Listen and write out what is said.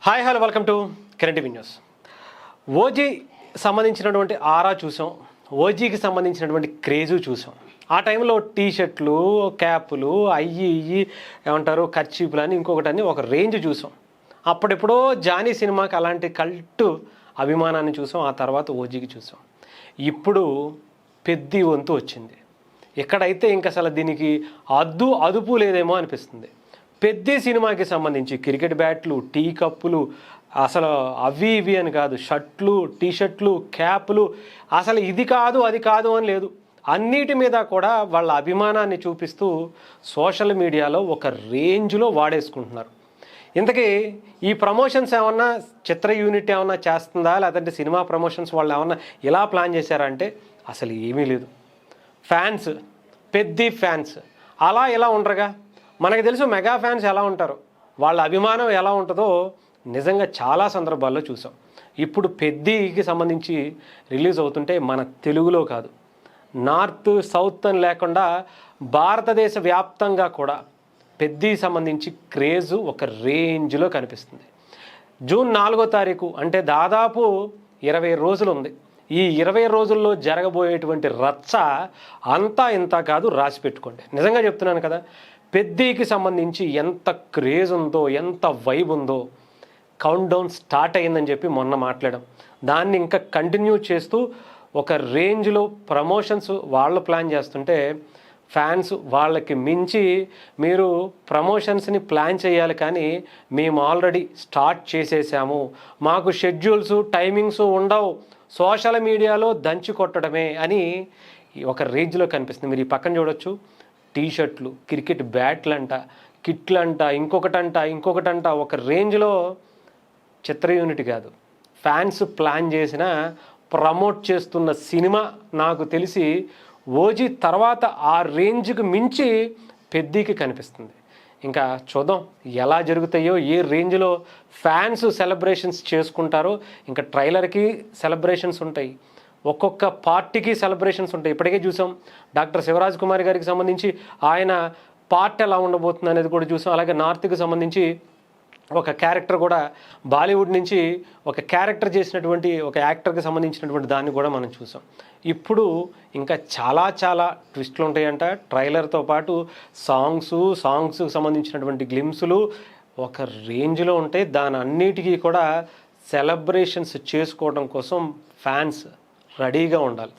Hi hello welcome to current TV news. OG సంబంధించినటువంటి ఆరా చూసాం, ఓజీకి సంబంధించినటువంటి క్రేజు చూసాం. ఆ టైంలో టీ షర్ట్లు, క్యాపులు, అయ్యి ఏమంటారు కర్చీపులు అని ఇంకొకటని ఒక రేంజ్ చూసాం. అప్పుడెప్పుడో జానీ సినిమాకి అలాంటి కల్ట్ అభిమానాన్ని చూసాం. ఆ తర్వాత ఓజీకి చూసాం. ఇప్పుడు పెద్ది వంతు వచ్చింది. ఎక్కడైతే ఇంక అసలు దీనికి అదుపు లేదేమో అనిపిస్తుంది. పెద్ద సినిమాకి సంబంధించి క్రికెట్ బ్యాట్లు, టీ కప్పులు, అసలు అవి ఇవి అని కాదు, షర్ట్లు, టీ షర్ట్లు, క్యాపులు, అసలు ఇది కాదు అది కాదు అని లేదు. అన్నిటి మీద కూడా వాళ్ళ అభిమానాన్ని చూపిస్తూ సోషల్ మీడియాలో ఒక రేంజ్లో వాడేసుకుంటున్నారు. ఇంతకీ ఈ ప్రమోషన్స్ ఏమన్నా చిత్ర యూనిట్ ఏమన్నా చేస్తుందా, లేదంటే సినిమా ప్రమోషన్స్ వాళ్ళు ఏమన్నా ఇలా ప్లాన్ చేశారంటే అసలు ఏమీ లేదు. ఫ్యాన్స్, పెద్ద ఫ్యాన్స్ అలా ఇలా ఉండరుగా. మనకు తెలుసు మెగా ఫ్యాన్స్ ఎలా ఉంటారో, వాళ్ళ అభిమానం ఎలా ఉంటుందో నిజంగా చాలా సందర్భాల్లో చూసాం. ఇప్పుడు పెద్దికి సంబంధించి రిలీజ్ అవుతుంటే మన తెలుగులో కాదు, నార్త్ సౌత్ అని లేకుండా భారతదేశ వ్యాప్తంగా కూడా పెద్దికి సంబంధించి క్రేజు ఒక రేంజ్లో కనిపిస్తుంది. జూన్ 4వ తారీఖు అంటే దాదాపు 20 రోజులు ఉంది. ఈ 20 రోజుల్లో జరగబోయేటువంటి రచ్చ అంతా ఇంత కాదు, రాసి పెట్టుకోండి. నిజంగా చెప్తున్నాను కదా, పెద్దికి సంబంధించి ఎంత క్రేజ్ ఉందో, ఎంత వైబ్ ఉందో. కౌంట్ డౌన్ స్టార్ట్ అయ్యిందని చెప్పి మొన్న మాట్లాడాం. దాన్ని ఇంకా కంటిన్యూ చేస్తూ ఒక రేంజ్లో ప్రమోషన్స్ వాళ్ళు ప్లాన్ చేస్తుంటే ఫ్యాన్స్ వాళ్ళకి మించి మీరు ప్రమోషన్స్ని ప్లాన్ చేయాలి, కానీ మేము ఆల్రెడీ స్టార్ట్ చేసేసాము, మాకు షెడ్యూల్స్ టైమింగ్స్ ఉండవు, సోషల్ మీడియాలో దంచి కొట్టడమే అని ఒక రేంజ్లో కనిపిస్తుంది. మీరు ఈ పక్కన చూడొచ్చు, టీ షర్ట్లు, క్రికెట్ బ్యాట్లంట, కిట్లంట, ఇంకొకటంట ఒక రేంజ్లో చిత్ర యూనిట్ కాదు, ఫ్యాన్స్ ప్లాన్ చేసిన ప్రమోట్ చేస్తున్న సినిమా నాకు తెలిసి ఓజీ తర్వాత ఆ రేంజ్కి మించి పెద్దికి కనిపిస్తుంది. ఇంకా చూద్దాం ఎలా జరుగుతాయో, ఏ రేంజ్లో ఫ్యాన్స్ సెలబ్రేషన్స్ చేసుకుంటారో. ఇంకా ట్రైలర్కి సెలబ్రేషన్స్ ఉంటాయి, ఒక్కొక్క పార్టీకి సెలబ్రేషన్స్ ఉంటాయి. ఇప్పటికే చూసాం డాక్టర్ శివరాజ్ కుమార్ గారికి సంబంధించి ఆయన పార్ట్ ఎలా ఉండబోతుంది అనేది కూడా చూసాం. అలాగే నార్త్కి సంబంధించి ఒక క్యారెక్టర్ కూడా బాలీవుడ్ నుంచి ఒక క్యారెక్టర్ చేసినటువంటి ఒక యాక్టర్కి సంబంధించినటువంటి దాన్ని కూడా మనం చూసాం. ఇప్పుడు ఇంకా చాలా ట్విస్ట్లు ఉంటాయంట. ట్రైలర్తో పాటు సాంగ్స్కి సంబంధించినటువంటి గ్లిమ్స్లు ఒక రేంజ్లో ఉంటాయి. దాని అన్నిటికీ కూడా సెలబ్రేషన్స్ చేసుకోవడం కోసం ఫ్యాన్స్ రెడీగా ఉండాలి.